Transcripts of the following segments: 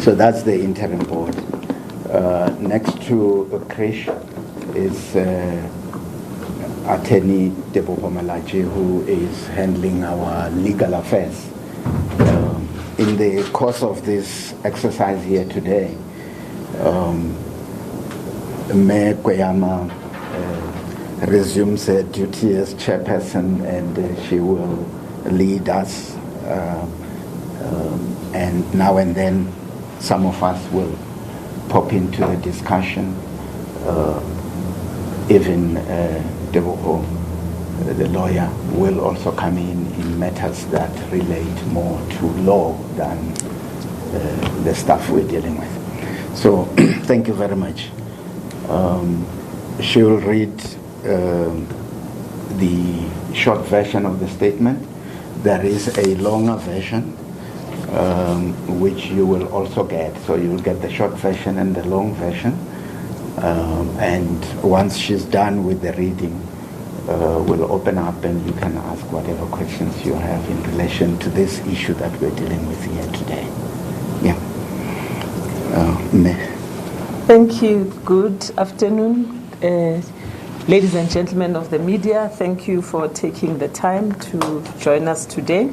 So that's the interim board. Next to Krish is Attorney Debo Pomalaji, who is handling our legal affairs. In the course of this exercise here today, Mayor Kweyama resumes her duty as chairperson, and she will lead us. And now and then, some of us will pop into the discussion. Even Debo, the lawyer, will also come in matters that relate more to law than the stuff we're dealing with. So, thank you very much. She will read the short version of the statement. There is a longer version, which you will also get. So you will get the short version and the long version. And once she's done with the reading, we'll open up and you can ask whatever questions you have in relation to this issue that we're dealing with here today. Yeah. Thank you. Good afternoon. Ladies and gentlemen of the media, thank you for taking the time to join us today.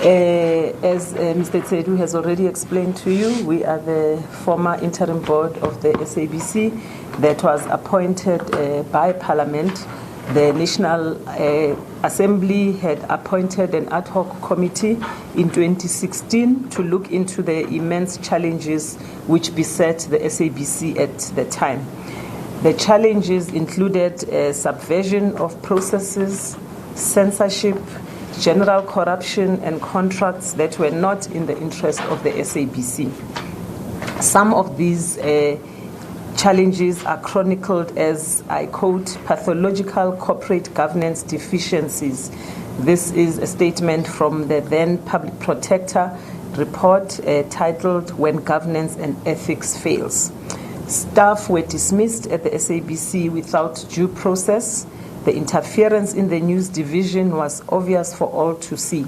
As Mr. Tsedu has already explained to you, we are the former interim board of the SABC that was appointed by Parliament. The National Assembly had appointed an ad hoc committee in 2016 to look into the immense challenges which beset the SABC at the time. The challenges included subversion of processes, censorship, general corruption, and contracts that were not in the interest of the SABC. Some of these challenges are chronicled as, I quote, pathological corporate governance deficiencies. This is a statement from the then Public Protector report titled When Governance and Ethics Fails. Staff were dismissed at the SABC without due process. The interference in the news division was obvious for all to see.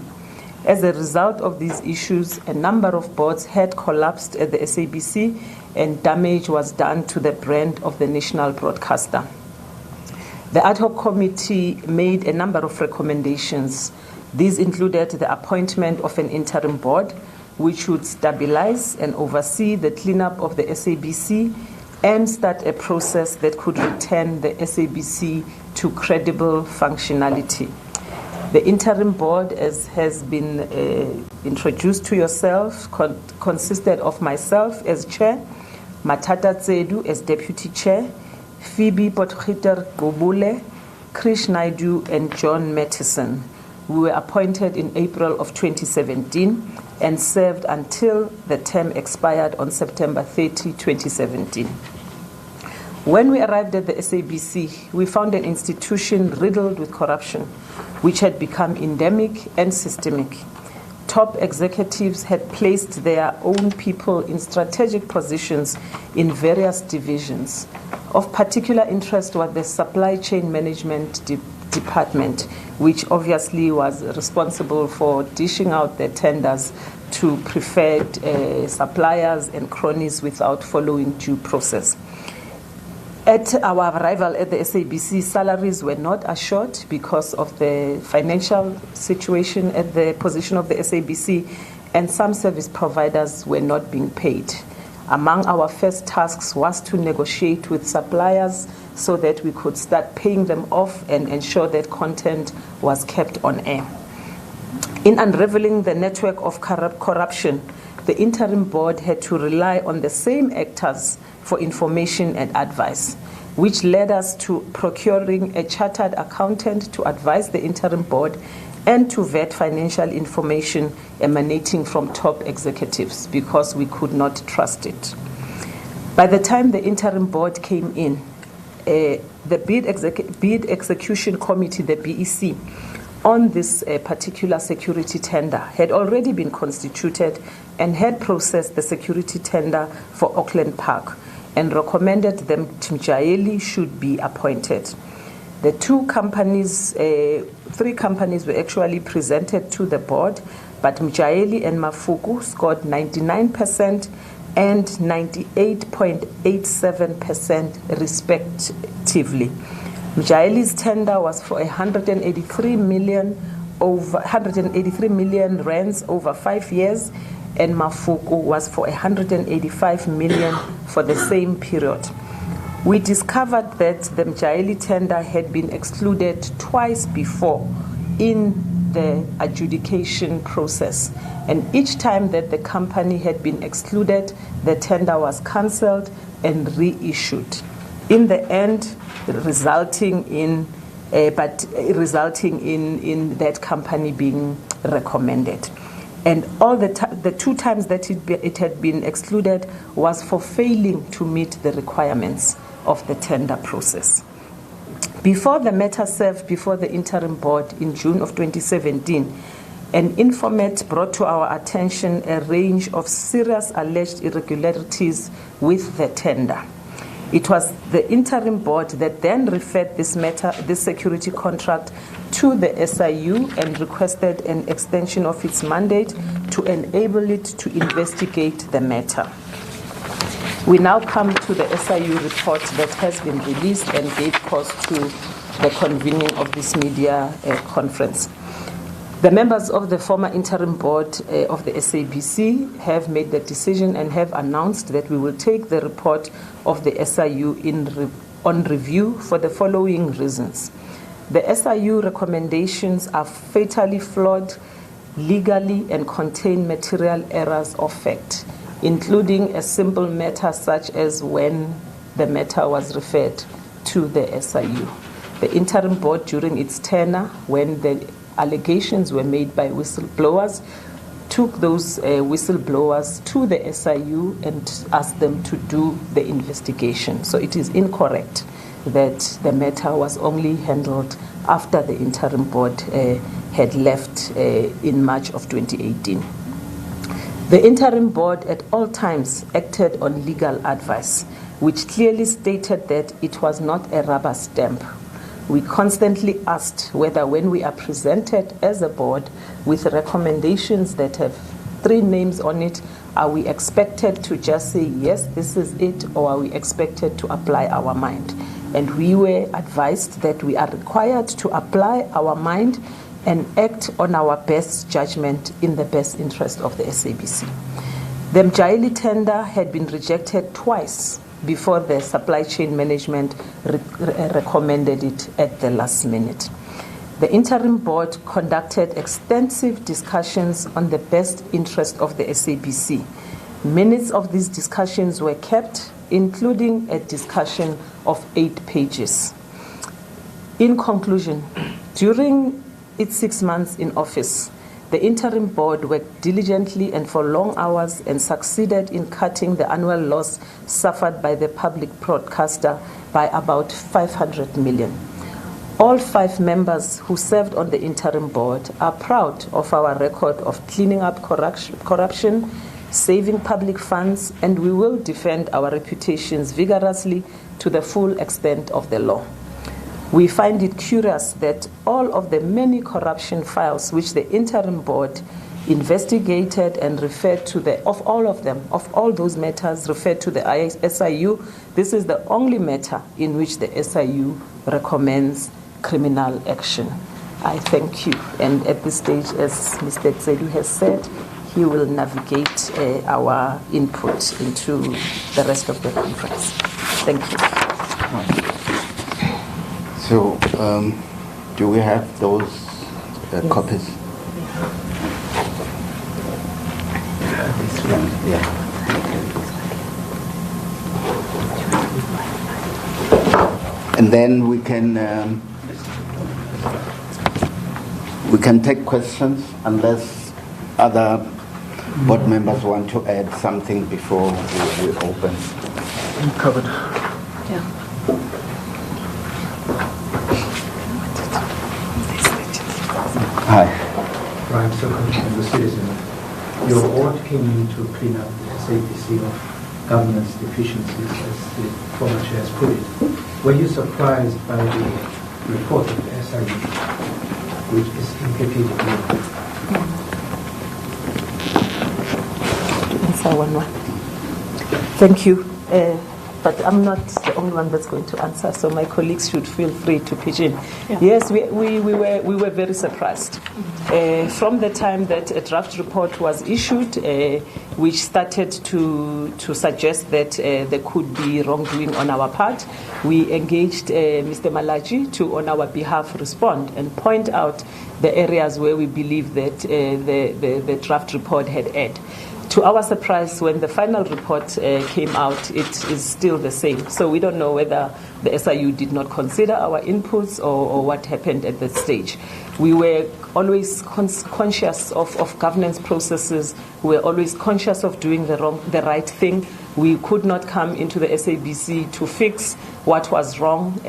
As a result of these issues, a number of boards had collapsed at the SABC and damage was done to the brand of the national broadcaster. The ad hoc committee made a number of recommendations. These included the appointment of an interim board, which would stabilize and oversee the cleanup of the SABC and start a process that could return the SABC to credible functionality. The interim board, as has been introduced to yourself, consisted of myself as chair, Mathatha Tsedu as deputy chair, Febe Potgieter-Qubule, Krish, Naidoo, and John Matisonn. We were appointed in April of 2017 and served until the term expired on September 30, 2017. When we arrived at the SABC, we found an institution riddled with corruption, which had become endemic and systemic. Top executives had placed their own people in strategic positions in various divisions. Of particular interest was the supply chain management department, which obviously was responsible for dishing out the tenders to preferred suppliers and cronies without following due process. At our arrival at the SABC, salaries were not assured because of the financial situation at the position of the SABC, and some service providers were not being paid. Among our first tasks was to negotiate with suppliers so that we could start paying them off and ensure that content was kept on air. In unraveling the network of corruption, the interim board had to rely on the same actors for information and advice, which led us to procuring a chartered accountant to advise the interim board and to vet financial information emanating from top executives because we could not trust it. By the time the interim board came in, the bid execution committee, the BEC, on this particular security tender had already been constituted and had processed the security tender for Auckland Park and recommended that Mjaeli should be appointed. The three companies were actually presented to the board, but Mjaeli and Mafuku scored 99% and 98.87% respectively. Mjaeli's tender was for 183 million rands over 5 years, and Mafuku was for 185 million for the same period. We discovered that the Mjaeli tender had been excluded twice before in the adjudication process, and each time that the company had been excluded, the tender was cancelled and reissued, in the end resulting in that company being recommended. And all the 2 times that it had been excluded was for failing to meet the requirements of the tender process. Before the matter served before the interim board in June of 2017, an informant brought to our attention a range of serious alleged irregularities with the tender. It was the interim board that then referred this security contract to the SIU and requested an extension of its mandate to enable it to investigate the matter. We now come to the SIU report that has been released and gave cause to the convening of this media conference. The members of the former interim board of the SABC have made the decision and have announced that we will take the report of the SIU on review for the following reasons. The SIU recommendations are fatally flawed legally and contain material errors of fact, including a simple matter such as when the matter was referred to the SIU. The interim board, during its tenure, when the allegations were made by whistleblowers, took those whistleblowers to the SIU and asked them to do the investigation. So it is incorrect that the matter was only handled after the interim board had left in March of 2018. The interim board at all times acted on legal advice, which clearly stated that it was not a rubber stamp. We constantly asked whether, when we are presented as a board with recommendations that have 3 names on it, are we expected to just say, yes, this is it, or are we expected to apply our mind? And we were advised that we are required to apply our mind and act on our best judgment in the best interest of the SABC. The Mjaeli tender had been rejected twice before the supply chain management recommended it at the last minute. The interim board conducted extensive discussions on the best interest of the SABC. Minutes of these discussions were kept, including a discussion of 8 pages. In conclusion, during its 6 months in office, the interim board worked diligently and for long hours and succeeded in cutting the annual loss suffered by the public broadcaster by about 500 million. All 5 members who served on the interim board are proud of our record of cleaning up corruption, saving public funds, and we will defend our reputations vigorously to the full extent of the law. We find it curious that all of the many corruption files which the interim board investigated and referred to of all those matters referred to the SIU, this is the only matter in which the SIU recommends criminal action. I thank you. And at this stage, as Mr. Tsedu has said, he will navigate our input into the rest of the conference. Thank you. So, do we have those copies? This one, yeah. And then we can take questions unless other board members want to add something before we open. Covered. Yeah. Hi. Brian Sokol from the Citizen. Your board came in to clean up the SABC of governance deficiencies, as the former chair has put it. Were you surprised by the report of the SIU, which is implicated in answer one. Thank you. But I'm not the only one that's going to answer, so my colleagues should feel free to pitch in. Yeah. Yes, we were very surprised. From the time that a draft report was issued, which started to suggest that there could be wrongdoing on our part, we engaged Mr. Malachi to, on our behalf, respond and point out the areas where we believe that the draft report had erred. To our surprise, when the final report came out, it is still the same. So we don't know whether the SIU did not consider our inputs or what happened at that stage. We were always conscious of governance processes. We were always conscious of doing the right thing. We could not come into the SABC to fix what was wrong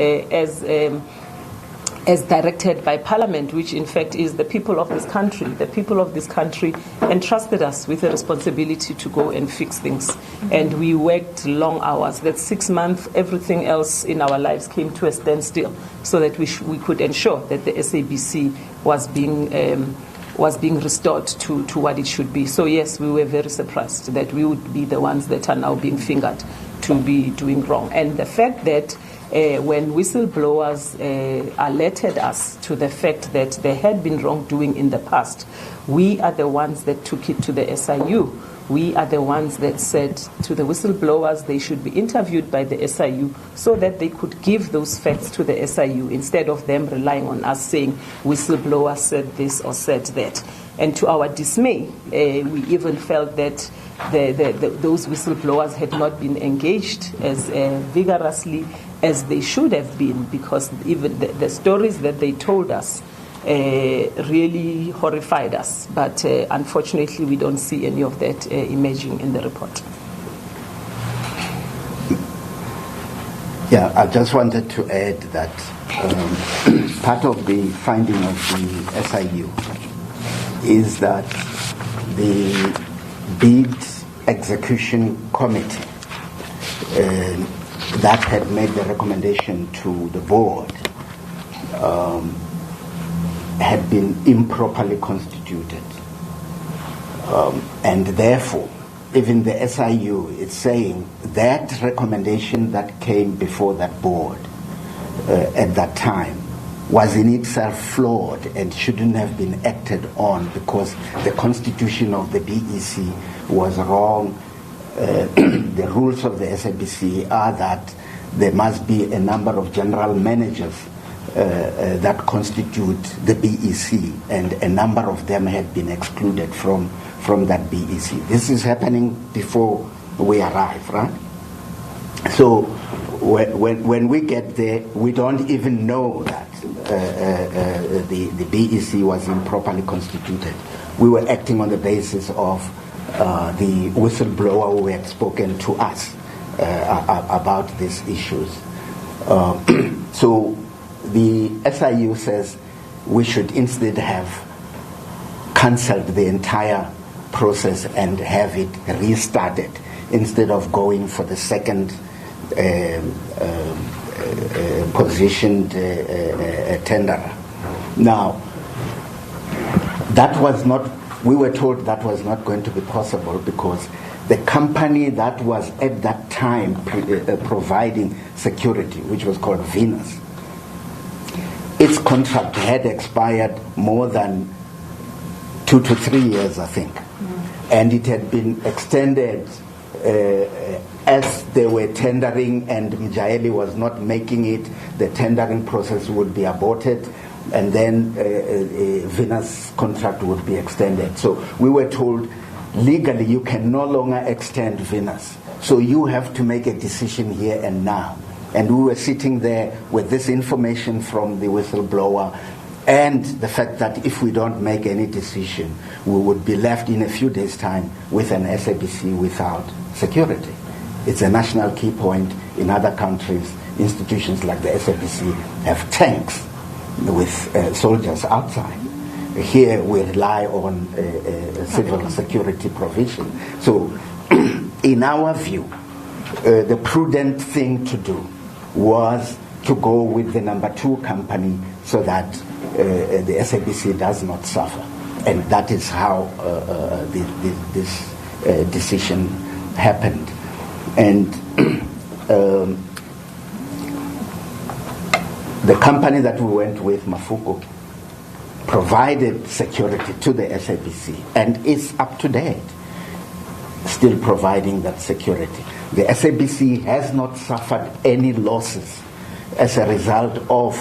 as directed by Parliament, which in fact is the people of this country. The people of this country entrusted us with a responsibility to go and fix things. And we worked long hours. That 6 months, everything else in our lives came to a standstill so that we could ensure that the SABC was being restored to what it should be. So yes, we were very surprised that we would be the ones that are now being fingered to be doing wrong. And the fact that when whistleblowers alerted us to the fact that there had been wrongdoing in the past, we are the ones that took it to the SIU. We are the ones that said to the whistleblowers they should be interviewed by the SIU so that they could give those facts to the SIU instead of them relying on us saying whistleblower said this or said that. And to our dismay, we even felt that those whistleblowers had not been engaged as vigorously as they should have been, because even the stories that they told us really horrified us. But unfortunately, we don't see any of that emerging in the report. Yeah, I just wanted to add that part of the finding of the SIU is that the bid execution committee that had made the recommendation to the board had been improperly constituted. And therefore, even the SIU is saying that recommendation that came before that board at that time was in itself flawed and shouldn't have been acted on because the constitution of the BEC was wrong. The rules of the SABC are that there must be a number of general managers that constitute the BEC, and a number of them had been excluded from that BEC. This is happening before we arrive, right? So when we get there, we don't even know that the BEC was improperly constituted. We were acting on the basis of the whistleblower who had spoken to us about these issues. So the SIU says we should instead have cancelled the entire process and have it restarted instead of going for the second positioned tenderer. Now, that was not, we were told that was not going to be possible because the company that was at that time providing security, which was called Venus, its contract had expired more than 2 to 3 years, I think. And it had been extended as they were tendering, and Mjaeli was not making it. The tendering process would be aborted, and then Venus' contract would be extended. So we were told, legally, you can no longer extend Venus. So you have to make a decision here and now. And we were sitting there with this information from the whistleblower and the fact that if we don't make any decision, we would be left in a few days' time with an SABC without security. It's a national key point. In other countries, institutions like the SABC have tanks with soldiers outside. Here we rely on civil security provision. So in our view, the prudent thing to do was to go with the number 2 company so that the SABC does not suffer. And that is how this decision happened. And the company that we went with, Mafuko, provided security to the SABC and is up to date, still providing that security. The SABC has not suffered any losses as a result of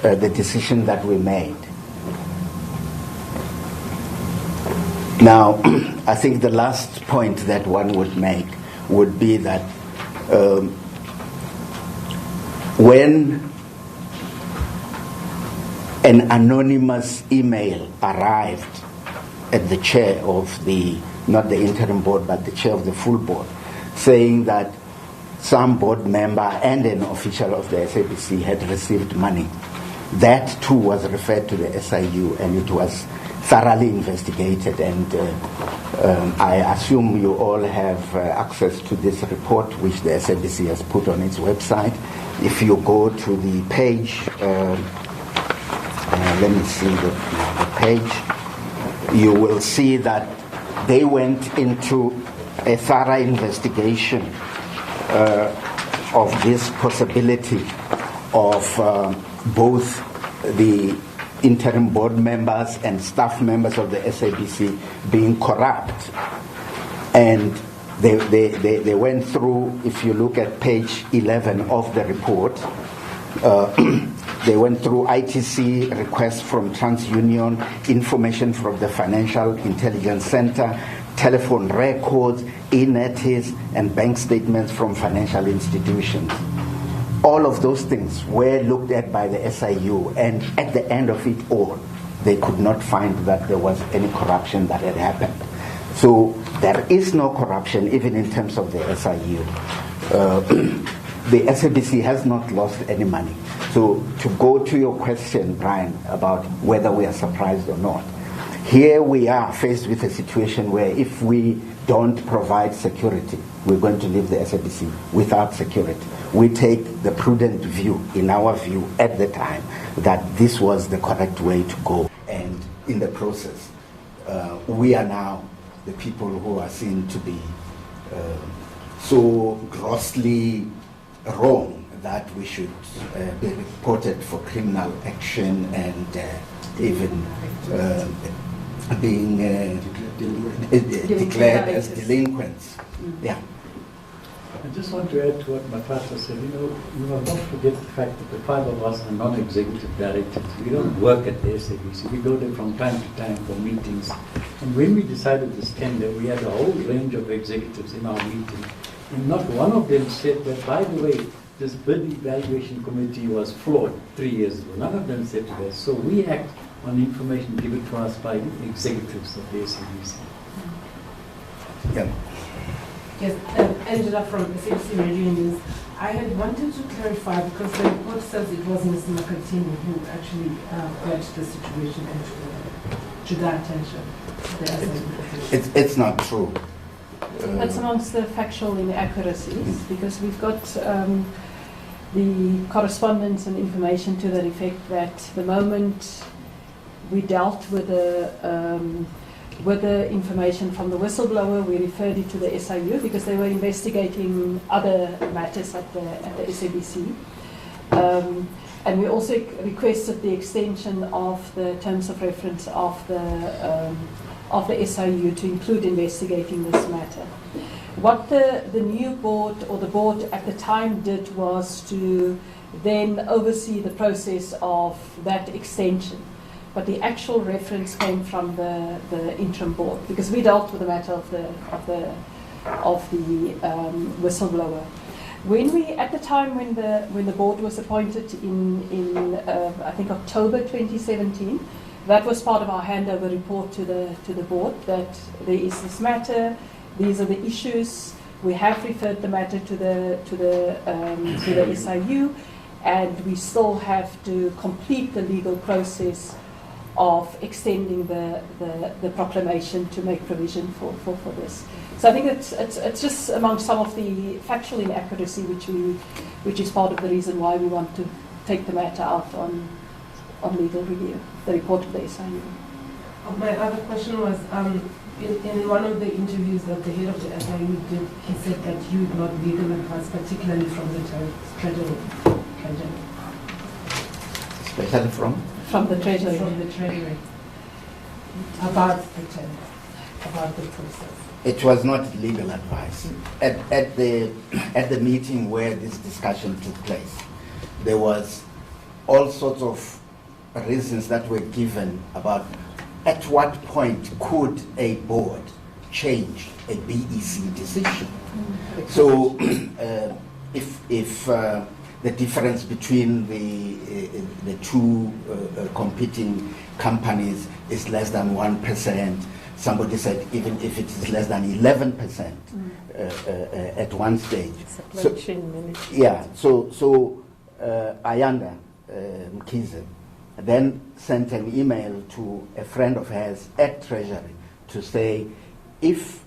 the decision that we made. Now, I think the last point that one would make would be that when an anonymous email arrived at the chair of the, not the interim board, but the chair of the full board, saying that some board member and an official of the SABC had received money. That too was referred to the SIU, and it was thoroughly investigated, and I assume you all have access to this report which the SABC has put on its website. If you go to the page, let me see the page, you will see that they went into a thorough investigation of this possibility of both the interim board members and staff members of the SABC being corrupt. And they went through, if you look at page 11 of the report, they went through ITC requests from TransUnion, information from the Financial Intelligence Center, telephone records, e-notice, and bank statements from financial institutions. All of those things were looked at by the SIU, and at the end of it all, they could not find that there was any corruption that had happened. So there is no corruption even in terms of the SIU. The SABC has not lost any money. So to go to your question, Brian, about whether we are surprised or not, here we are faced with a situation where if we don't provide security, we're going to leave the SABC without security. We take the prudent view, in our view at the time, that this was the correct way to go. And in the process, we are now the people who are seen to be so grossly wrong that we should be reported for criminal action and even being declared as delinquents. Yeah. I just want to add to what Mathatha said. You must not forget the fact that the five of us are non-executive directors. We don't work at the SABC. We go there from time to time for meetings. And when we decided this tender, we had a whole range of executives in our meeting. And not one of them said that, by the way, this bid evaluation committee was flawed 3 years ago. None of them said that. So we act on information given to us by executives of the SABC. Yeah. Yes, Angela from SABC Radio News. I had wanted to clarify because the report says it was Ms. Makatini who actually brought the situation to the attention. It's not true. That's amongst the factual inaccuracies because we've got the correspondence and information to that effect that the moment we dealt with the information from the whistleblower, we referred it to the SIU because they were investigating other matters at the SABC. And we also requested the extension of the terms of reference of the SIU to include investigating this matter. What the new board or the board at the time did was to then oversee the process of that extension. But the actual reference came from the interim board because we dealt with the matter of the whistleblower. When we, at the time when the board was appointed in I think October 2017, that was part of our handover report to the board that there is this matter, these are the issues. We have referred the matter to the SIU, and we still have to complete the legal process of extending the proclamation to make provision for this. So I think it's just among some of the factual inaccuracy which is part of the reason why we want to take the matter out on legal review, the report of the SIU. My other question was, in one of the interviews that the head of the SIU did, he said that you got legal advice, particularly from the Treasury. Especially from? From the Treasury. From the Treasury. About the tender, about the process. It was not legal advice. At the meeting where this discussion took place, there was all sorts of reasons that were given about at what point could a board change a BEC decision. So if the difference between the two competing companies is less than 1%, somebody said even if it is less than 11% at one stage. So, yeah, so Ayanda Mkhize then sent an email to a friend of hers at Treasury to say, if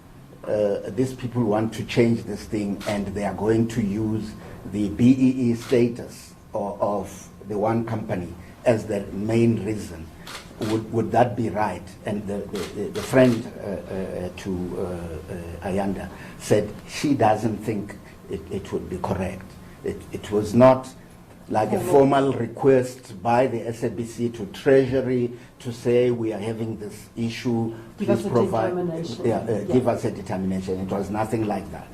these people want to change this thing and they are going to use the BEE status of the one company as the main reason, would that be right? And the friend to Ayanda said she doesn't think it would be correct. It was not like a formal request by the SABC to Treasury to say we are having this issue, please provide, give us a determination. It was nothing like that.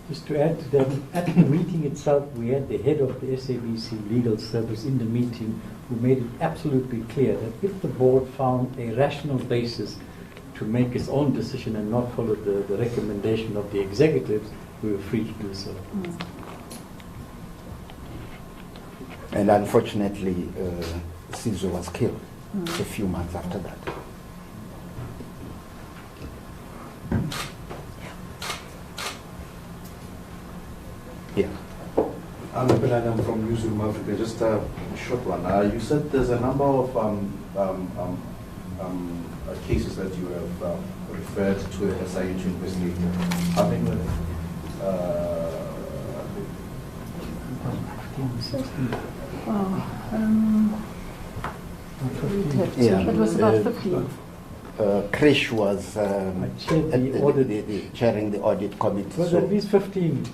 Just to add to that, at the meeting itself, we had the head of the SABC Legal Service in the meeting who made it absolutely clear that if the board found a rational basis to make its own decision and not follow the recommendation of the executives, we were free to do so. And unfortunately, Sizwe was killed a few months after that. Yeah. I'm from Newsroom Africa. Just a short one. You said there's a number of cases that you have referred to the SIU to investigate. How many were there? It was about 15. Krish was chairing the audit committee. It was at least 15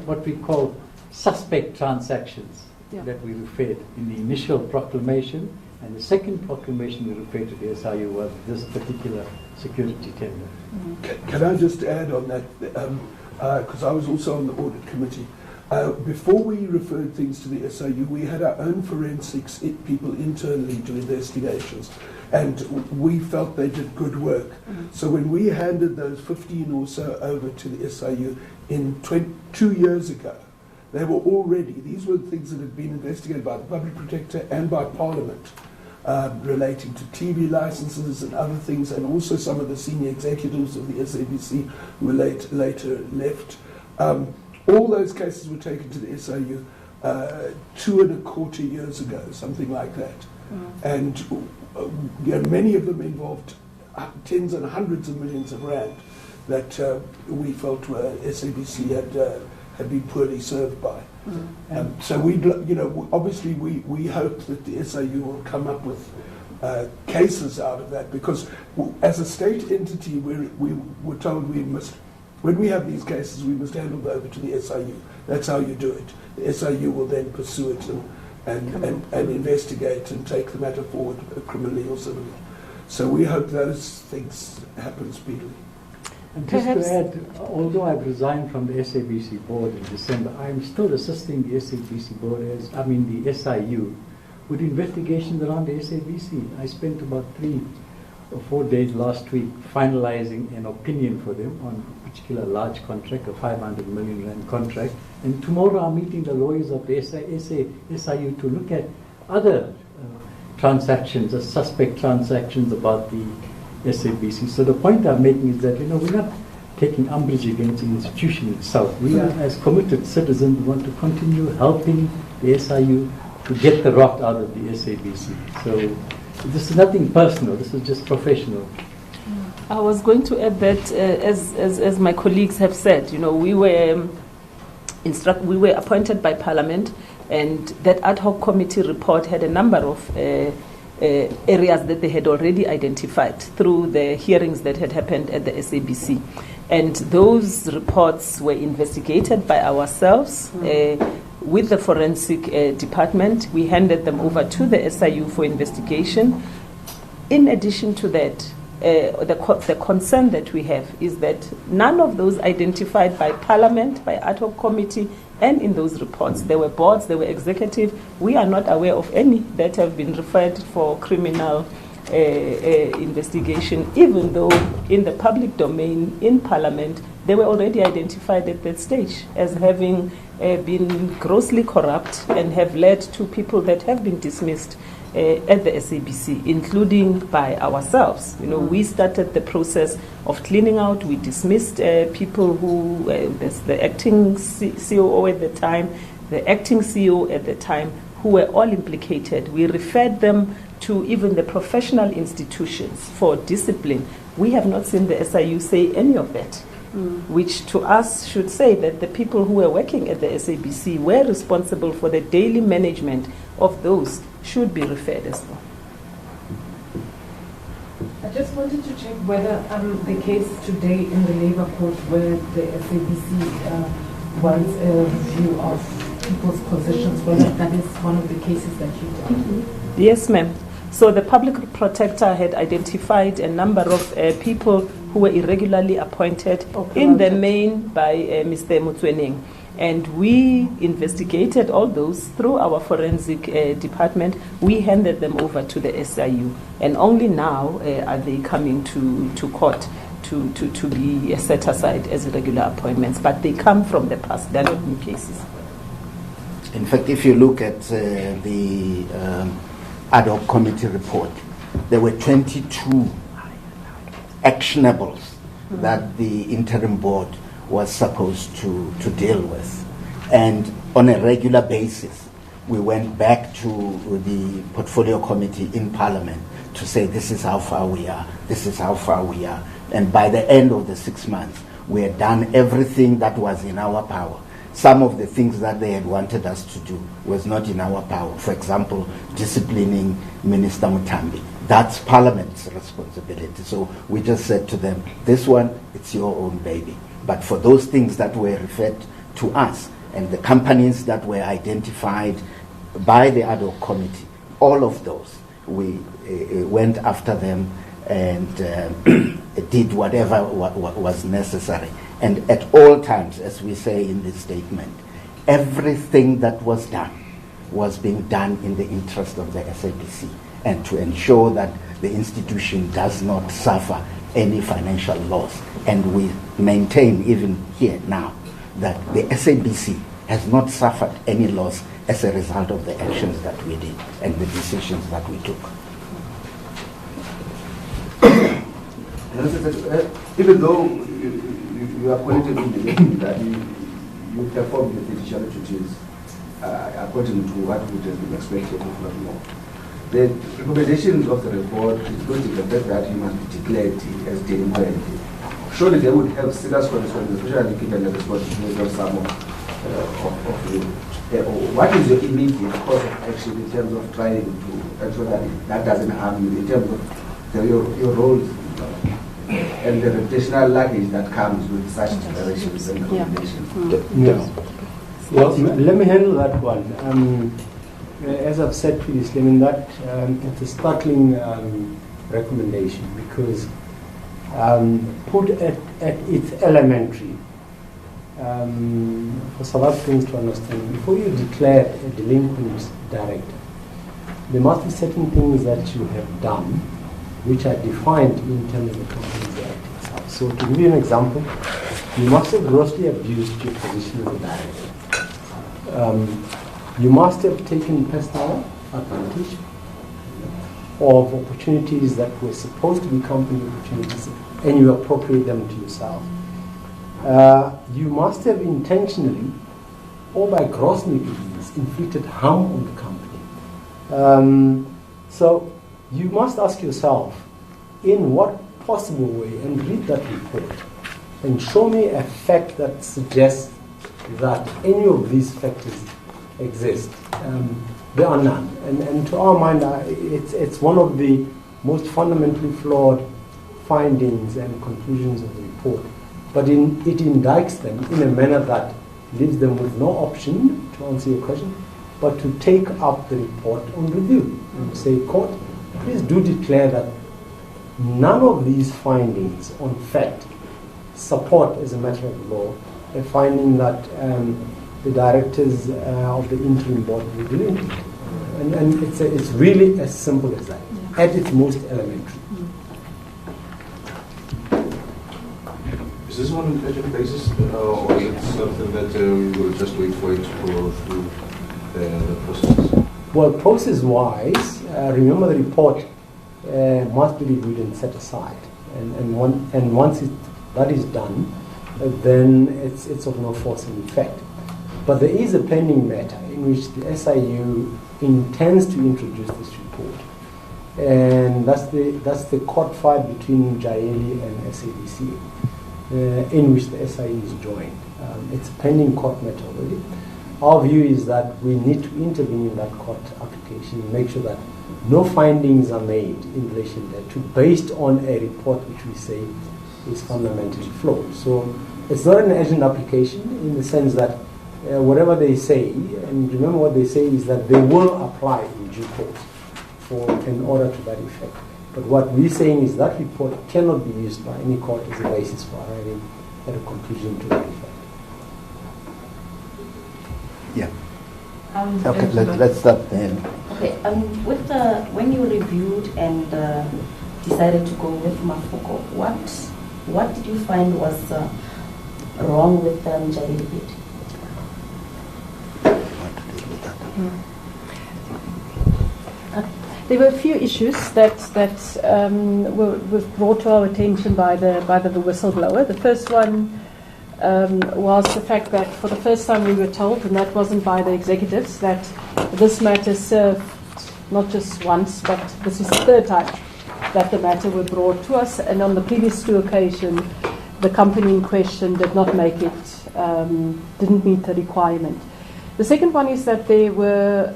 what we call suspect transactions that we referred in the initial proclamation, and the second proclamation we referred to the SIU was this particular security tender. Can I just add on that, because I was also on the audit committee. Before we referred things to the SIU, we had our own forensics people internally do investigations, and we felt they did good work. So when we handed those 15 or so over to the SIU in 2 years ago, they were already, these were things that had been investigated by the Public Protector and by Parliament, relating to TV licenses and other things, and also some of the senior executives of the SABC who were later left. All those cases were taken to the SIU 2.25 years ago, something like that. And many of them involved tens and hundreds of millions of rand that we felt SABC had been poorly served by. So we, obviously we hope that the SIU will come up with cases out of that, because as a state entity, we were told we must, when we have these cases, we must hand them over to the SIU. That's how you do it. The SIU will then pursue it and investigate and take the matter forward criminally or civilly. So we hope those things happen speedily. And just to add, although I've resigned from the SABC board in December, I'm still assisting the SABC board, the SIU, with investigations around the SABC. I spent about 3 or 4 days last week finalizing an opinion for them on a particular large contract, a 500 million rand contract. And tomorrow I'm meeting the lawyers of the SIU to look at other transactions, suspect transactions about the SABC. So the point I'm making is that, we're not taking umbrage against the institution itself. We are, as committed citizens, want to continue helping the SIU to get the rot out of the SABC. So this is nothing personal, this is just professional. I was going to add that, as my colleagues have said, we were appointed by Parliament, and that ad hoc committee report had a number of areas that they had already identified through the hearings that had happened at the SABC. And those reports were investigated by ourselves with the forensic department. We handed them over to the SIU for investigation. In addition to that, the concern that we have is that none of those identified by Parliament, by ad hoc committee, and in those reports, there were boards, there were executive. We are not aware of any that have been referred for criminal investigation, even though in the public domain, in Parliament, they were already identified at that stage as having been grossly corrupt and have led to people that have been dismissed at the SABC, including by ourselves. You know, we started the process of cleaning out. We dismissed people who, the acting COO at the time, the acting CEO at the time, who were all implicated. We referred them to even the professional institutions for discipline. We have not seen the SIU say any of that, which to us should say that the people who were working at the SABC were responsible for the daily management of those should be referred as well. I just wanted to check whether the case today in the Labour Court where the SABC wants a review of people's positions, whether that is one of the cases that you did. Yes, ma'am. So the public protector had identified a number of people who were irregularly appointed in the main by Mr. Motsoeneng. And we investigated all those through our forensic department. We handed them over to the SIU. And only now are they coming to court to be set aside as regular appointments. But they come from the past. They're not new cases. In fact, if you look at the ad hoc committee report, there were 22 actionables that the interim board was supposed to deal with. And on a regular basis, we went back to the portfolio committee in Parliament to say this is how far we are, this is how far we are. And by the end of the 6 months, we had done everything that was in our power. Some of the things that they had wanted us to do was not in our power. For example, disciplining Minister Mutambi. That's Parliament's responsibility. So we just said to them, this one, it's your own baby. But for those things that were referred to us and the companies that were identified by the ad hoc committee, all of those, we went after them and did whatever was necessary. And at all times, as we say in this statement, everything that was done was being done in the interest of the SABC and to ensure that the institution does not suffer any financial loss. And we maintain even here now that the SABC has not suffered any loss as a result of the actions that we did and the decisions that we took. Even though you are appointed in that you perform your fiduciary duties according to what would have been expected of the law. The recommendations of the report is going to be the fact that you must be declared as delinquent. Surely they would have serious consequences, especially given the responsibility of some of you. What is your immediate course of action in terms of trying to ensure that that doesn't harm you, in terms of your roles and the reputational luggage that comes with such declarations and recommendations? Well, let me handle that one. As I've said previously, I mean that it's a startling recommendation because put at its elementary, for South Africans to understand, before you declare a delinquent director, there must be certain things that you have done which are defined in terms of the Companies Act itself. So to give you an example, you must have grossly abused your position as a director. You must have taken personal advantage of opportunities that were supposed to be company opportunities and you appropriate them to yourself. You must have intentionally or by gross negligence inflicted harm on the company. So you must ask yourself, in what possible way, and read that report, and show me a fact that suggests that any of these factors exist. There are none. And to our mind, it's one of the most fundamentally flawed findings and conclusions of the report. But it indicts them in a manner that leaves them with no option, to answer your question, but to take up the report on review and say, court, please do declare that none of these findings on fact support, as a matter of law, a finding that the directors of the interim board will delinquent. And it's really as simple as that, at its most elementary. Is this on an urgent basis, or is it something that we will just wait for it to go through the process? Well, process-wise, remember the report must be reviewed and set aside. And once that is done, then it's of no force in effect. But there is a pending matter in which the SIU intends to introduce this report. And that's the court fight between Jaeli and SABC, in which the SIU is joined. It's a pending court matter already. Our view is that we need to intervene in that court application and make sure that no findings are made in relation thereto based on a report which we say is fundamentally flawed. So it's not an urgent application in the sense that whatever they say, and remember what they say is that they will apply in due course for an order to that effect. But what we're saying is that report cannot be used by any court as a basis for arriving at a conclusion to that effect. Yeah. Okay, let's start then. Okay, when you reviewed and decided to go with Mafoko, what did you find was wrong with Jaeli bid? There were a few issues that were brought to our attention by the whistleblower. The first one was the fact that for the first time we were told, and that wasn't by the executives, that this matter served not just once, but this is the third time that the matter were brought to us, and on the previous two occasions the company in question did not make it, didn't meet the requirement. The second one is that there were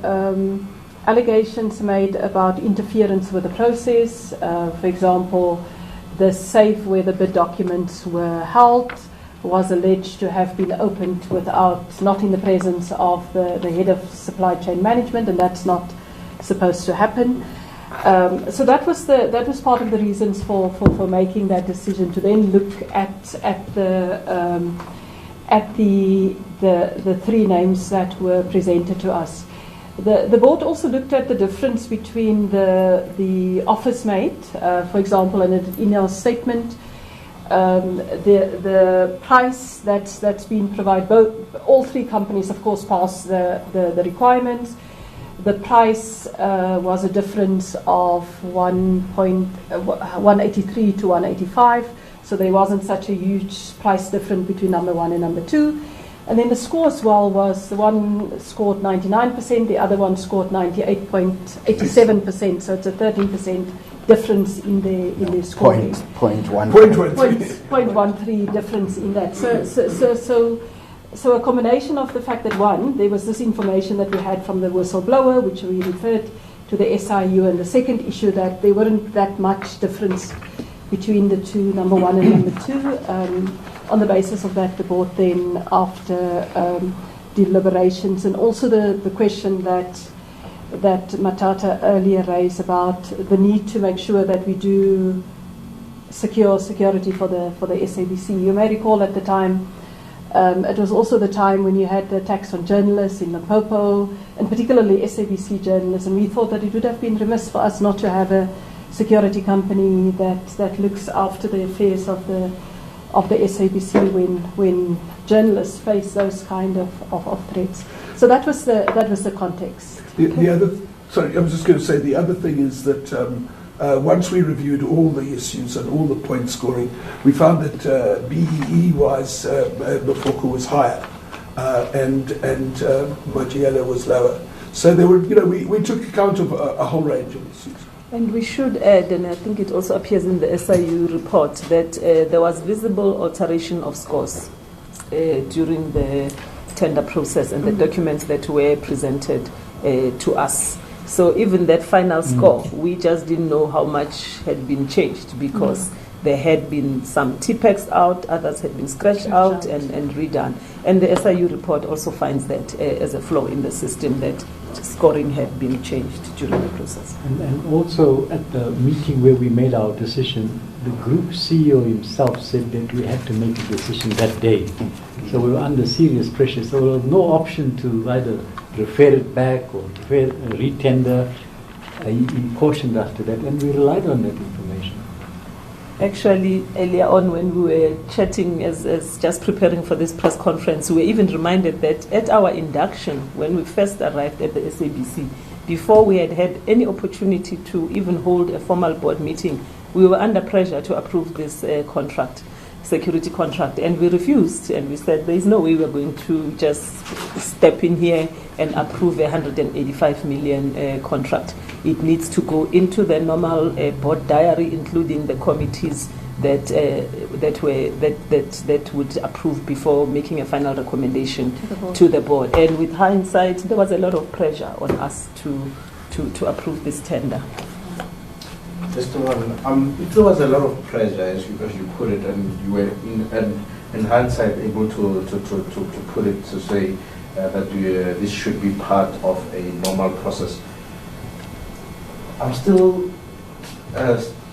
allegations made about interference with the process. For example, the safe where the bid documents were held was alleged to have been opened not in the presence of the head of supply chain management, and that's not supposed to happen. So that was part of the reasons for making that decision, to then look at the three names that were presented to us. The board also looked at the difference between the offers made. For example, in our statement, the price that's been provided, all three companies, of course, passed the requirements. The price was a difference of 183 to 185, so there wasn't such a huge price difference between number one and number two. And then the score as well was, the one scored 99%, the other one scored 98.87%, so it's a 13% difference in the scoring. 0.13 difference in that. So a combination of the fact that, one, there was this information that we had from the whistleblower, which we referred to the SIU, and the second issue that there weren't that much difference between the two, number one and number two. On the basis of that, the board then, after deliberations, and also the question that Mathatha earlier raised about the need to make sure that we do security for the SABC. You may recall at the time, it was also the time when you had the attacks on journalists in Limpopo, and particularly SABC journalists, and we thought that it would have been remiss for us not to have a security company that looks after the affairs of the SABC when journalists face those kind of threats. So that was the context. The other, sorry, I was just going to say the other thing is that once we reviewed all the issues and all the point scoring, we found that BEE-wise, Mafoko was higher and Majiela was lower. So there were, we took account of a whole range of issues. And we should add, and I think it also appears in the SIU report, that there was visible alteration of scores during the tender process, and the documents that were presented to us. So even that final score, we just didn't know how much had been changed because there had been some TPEX out, others had been scratched out and redone. And the SIU report also finds that as a flaw in the system, that scoring had been changed during the process. And also at the meeting where we made our decision, the group CEO himself said that we had to make a decision that day. So we were under serious pressure. So there was no option to either refer it back or retender. He cautioned us to that, and we relied on that information. Actually, earlier on when we were chatting as just preparing for this press conference, we were even reminded that at our induction, when we first arrived at the SABC, before we had had any opportunity to even hold a formal board meeting, we were under pressure to approve this security contract, and we refused, and we said there is no way we are going to just step in here and approve a 185 million contract. It needs to go into the normal board diary, including the committees that would approve before making a final recommendation to the board. And with hindsight, there was a lot of pressure on us to approve this tender. Just one, if there was a lot of pressure, as you put it, and you were in hindsight able to put it to say that this should be part of a normal process, I'm still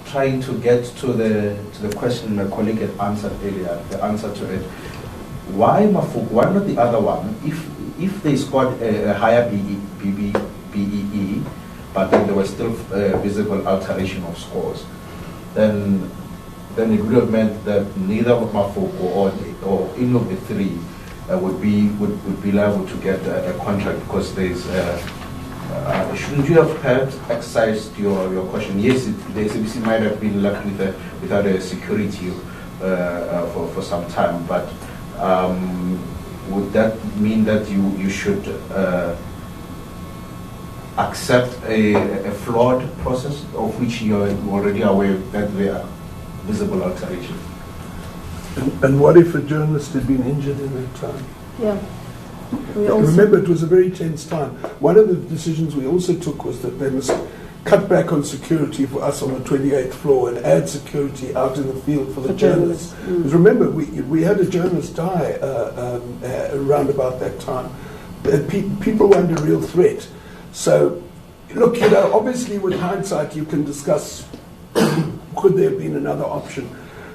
trying to get to the question my colleague had answered earlier, the answer to it. Why Mafoko? Why not the other one? If they scored a higher BEE, but then there was still visible alteration of scores, then it would have meant that neither Mafoko or any of the three would be liable to get a contract, because there's shouldn't you have perhaps exercised your question? Yes, the SABC might have been left without a security for some time, but would that mean that you should accept a flawed process of which you're already aware that there are visible alterations? And what if a journalist had been injured in that time? Yeah. Remember, it was a very tense time. One of the decisions we also took was that they must cut back on security for us on the 28th floor and add security out in the field for the journalists. Because remember, we had a journalist die around about that time. People were under real threat. So, look, obviously with hindsight you can discuss could there have been another option.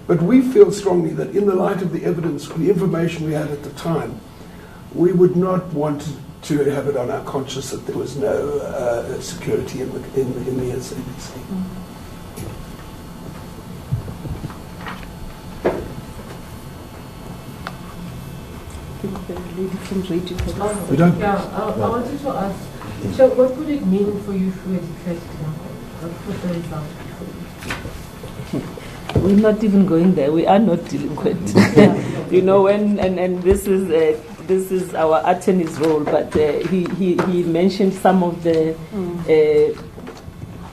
But we feel strongly that in the light of the evidence, the information we had at the time, we would not want to have it on our conscience that there was no security in the SABC. I wanted to ask, so what would it mean for you if we had declared what would the result be for you? We're not even going there. We are not delinquent. And this is our attorney's role. But he mentioned some of the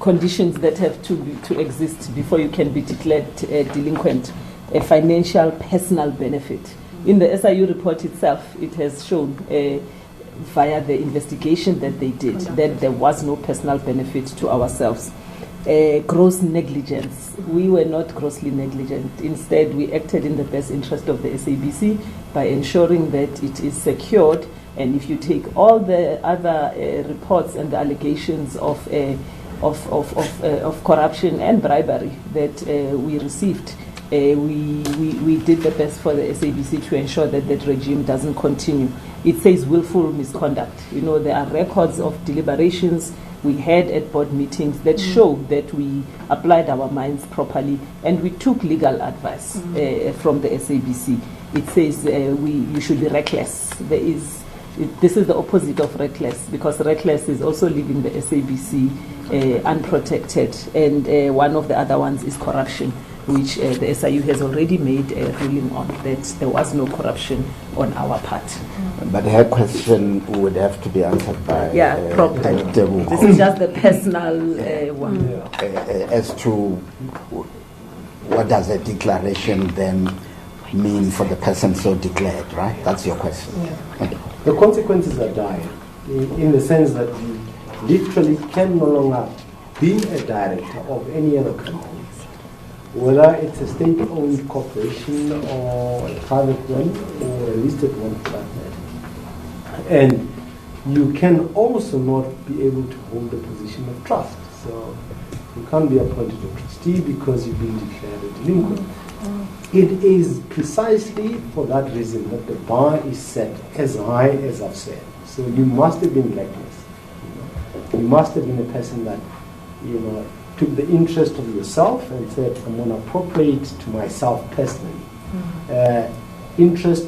conditions that have to exist before you can be declared delinquent. A financial personal benefit. In the SIU report itself, it has shown via the investigation that they did that there was no personal benefit to ourselves. Gross negligence. We were not grossly negligent. Instead, we acted in the best interest of the SABC by ensuring that it is secured. And if you take all the other reports and the allegations of corruption and bribery that we received, we did the best for the SABC to ensure that that regime doesn't continue. It says willful misconduct. There are records of deliberations we had at board meetings that show that we applied our minds properly and we took legal advice from the SABC. It says you should be reckless. This is the opposite of reckless, because reckless is also leaving the SABC unprotected, and one of the other ones is corruption, which the SIU has already made a ruling on, that there was no corruption on our part. But her question would have to be answered by Tsedu. This is just the personal one. As to what does a declaration then mean for the person so declared, right? That's your question. The consequences are dire. in the sense that you literally can no longer be a director of any other company, whether it's a state-owned corporation or a private one or a listed one for that matter. And you can also not be able to hold a position of trust. So you can't be appointed a trustee because you've been declared a delinquent. It is precisely for that reason that the bar is set as high as I've said. So you must have been blacklisted. You must have been a person that, took the interest of yourself and said, I'm going to appropriate to myself personally. Interest,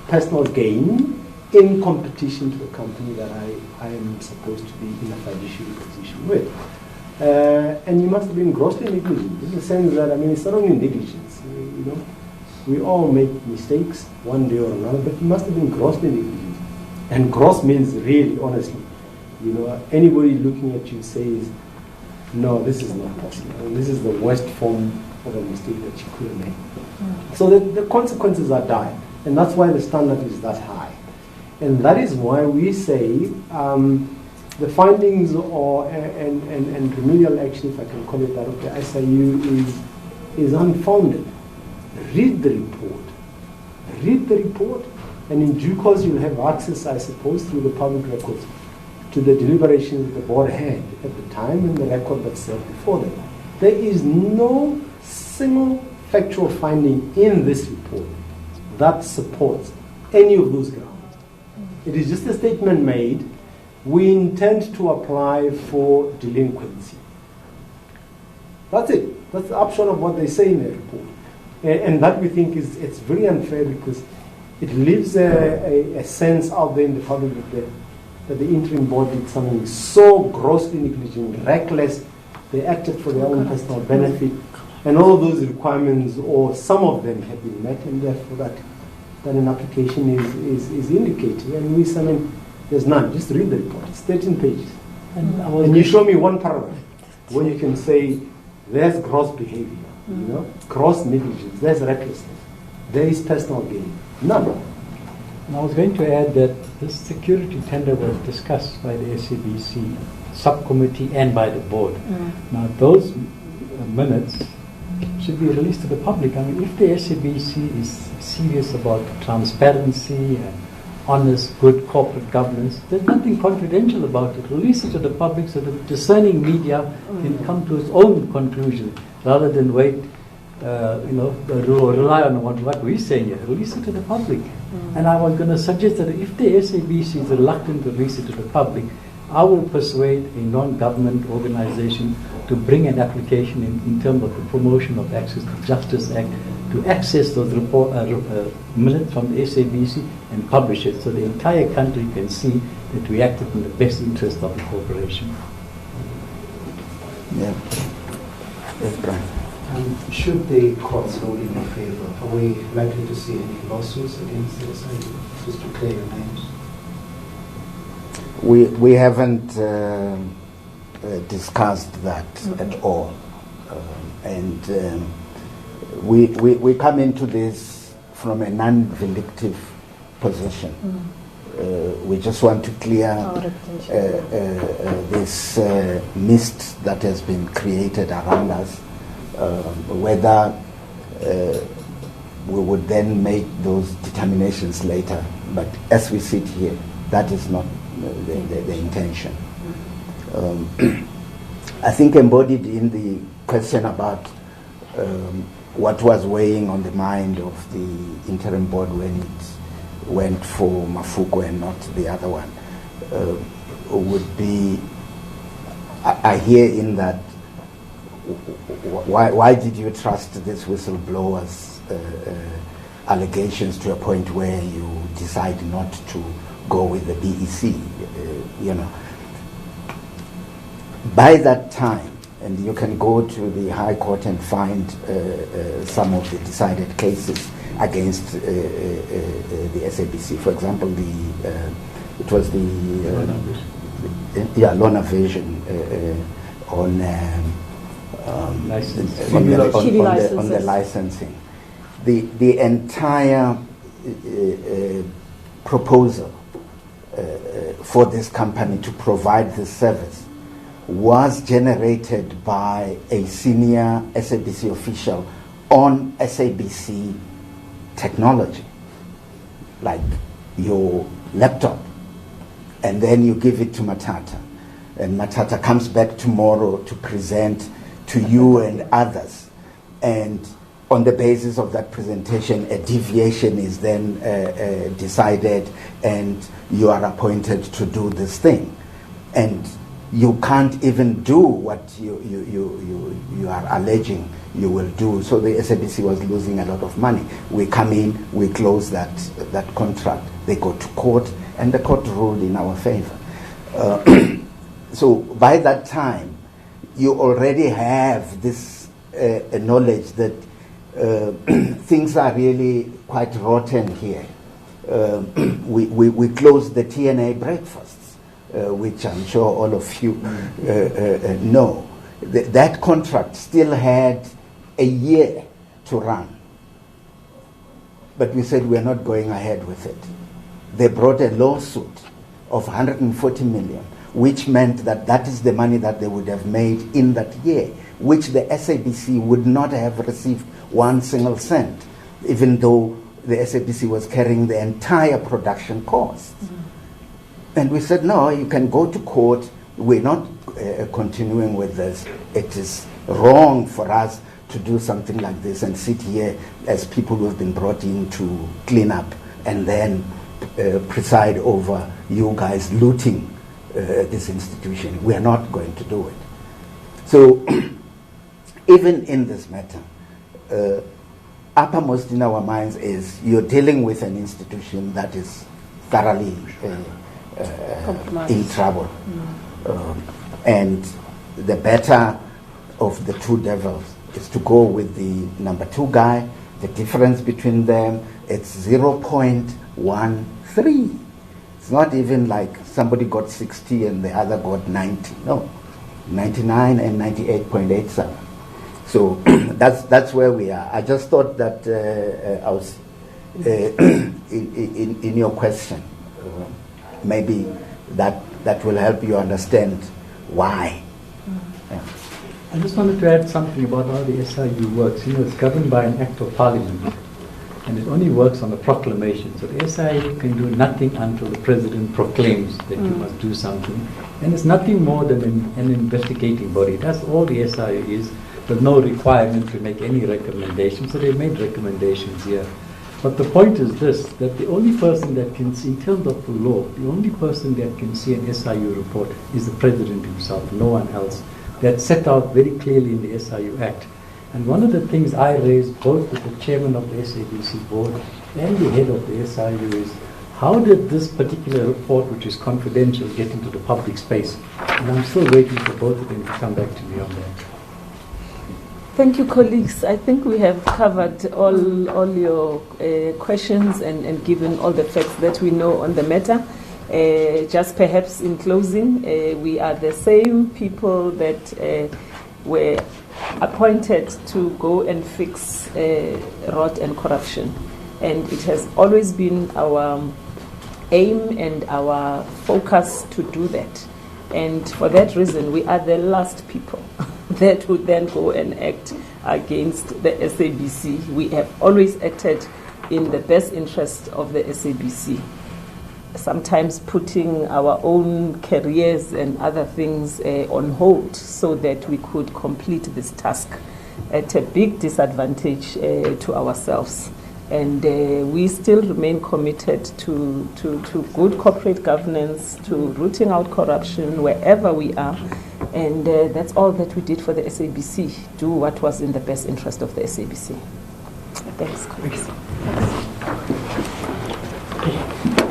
personal gain in competition to a company that I am supposed to be in a fiduciary position with. And you must have been grossly negligent in the sense that, it's not only negligence, we all make mistakes one day or another, but you must have been grossly negligent. And gross means really, honestly, anybody looking at you says, no, this is not possible. And this is the worst form of a mistake that you could have made. So the consequences are dire, and that's why the standard is that high. And that is why we say the findings and remedial action, if I can call it that, of the SIU is unfounded. Read the report, and in due course you'll have access, I suppose, through the public records to the deliberations that the board had at the time and the record that's served before them. There is no single factual finding in this report that supports any of those grounds. It is just a statement made, we intend to apply for delinquency. That's it. That's the upshot of what they say in the report. And that we think it's very unfair because it leaves a sense out there in the public that the interim board did something so grossly negligent, reckless, they acted for their own personal benefit, and all of those requirements, or some of them, have been met, and therefore that an application is indicating. And we say, there's none. Just read the report. It's 13 pages. And you show me one paragraph where you can say, there's gross behavior, gross negligence, there's recklessness, there is personal gain. None. And I was going to add that this security tender was discussed by the SABC subcommittee and by the board. Now those minutes should be released to the public. If the SABC is serious about transparency and honest, good corporate governance, there's nothing confidential about it. Release it to the public so that discerning media can come to its own conclusion rather than wait, rely on what we say here. Release it to the public. And I was going to suggest that if the SABC is reluctant to release it to the public, I will persuade a non-government organization to bring an application in terms of the promotion of Access to Justice Act to access those minutes from the SABC and publish it so the entire country can see that we acted in the best interest of the corporation. Yeah. Yes, Brian. Should the courts rule in your favor, are we likely to see any lawsuits against the SIU, just to clear your names? We haven't discussed that at all. We come into this from a non-vindictive position. We just want to clear this mist that has been created around us, whether we would then make those determinations later. But as we sit here, that is not the intention. I think embodied in the question about what was weighing on the mind of the interim board when it went for Mafuko and not the other one would be, I hear in that, why did you trust this whistleblower's allegations to a point where you decide not to go with the BEC? By that time, and you can go to the High Court and find some of the decided cases against the SABC. For example, it was the loan evasion on the licensing. The entire proposal for this company to provide this service was generated by a senior SABC official on SABC technology, like your laptop, and then you give it to Mathatha, and Mathatha comes back tomorrow to present to you and others, and on the basis of that presentation, a deviation is then decided, and you are appointed to do this thing. And you can't even do what you are alleging you will do. So the SABC was losing a lot of money. We come in, we close that contract. They go to court, and the court ruled in our favor. So by that time, you already have this knowledge that things are really quite rotten here. We closed the TNA breakfasts, which I'm sure all of you know. That contract still had a year to run. But we said we're not going ahead with it. They brought a lawsuit of 140 million, which meant that that is the money that they would have made in that year, which the SABC would not have received 1 single cent, even though the SABC was carrying the entire production costs. And we said, no, you can go to court. We're not continuing with this. It is wrong for us to do something like this and sit here as people who have been brought in to clean up and then preside over you guys looting this institution. We are not going to do it. So even in this matter, uppermost in our minds is you're dealing with an institution that is thoroughly in trouble. And the better of the two devils is to go with the number 2 guy. The difference between them, it's 0.13. It's not even like somebody got 60 and the other got 90. No, 99 and 98.87. So that's where we are. I just thought that I was in your question. Maybe that will help you understand why. Yeah. I just wanted to add something about how the SIU works. You know, it's governed by an act of parliament, and it only works on a proclamation. So the SIU can do nothing until the president proclaims that you must do something. And it's nothing more than an investigating body. That's all the SIU is. There's no requirement to make any recommendations. So they made recommendations here. But the point is this, that the only person that can see, in terms of the law, the only person that can see an SIU report is the president himself, no one else. That's set out very clearly in the SIU Act. And one of the things I raised both with the chairman of the SABC board and the head of the SIU is, how did this particular report, which is confidential, get into the public space? And I'm still waiting for both of them to come back to me on that. Thank you, colleagues. I think we have covered all your questions and given all the facts that we know on the matter. Just perhaps in closing, we are the same people that were appointed to go and fix rot and corruption. And it has always been our aim and our focus to do that. And for that reason, we are the last people that would then go and act against the SABC. We have always acted in the best interest of the SABC, sometimes putting our own careers and other things on hold so that we could complete this task at a big disadvantage to ourselves. And we still remain committed to good corporate governance, to rooting out corruption wherever we are. And that's all that we did for the SABC, do what was in the best interest of the SABC. Thanks, colleagues. Okay.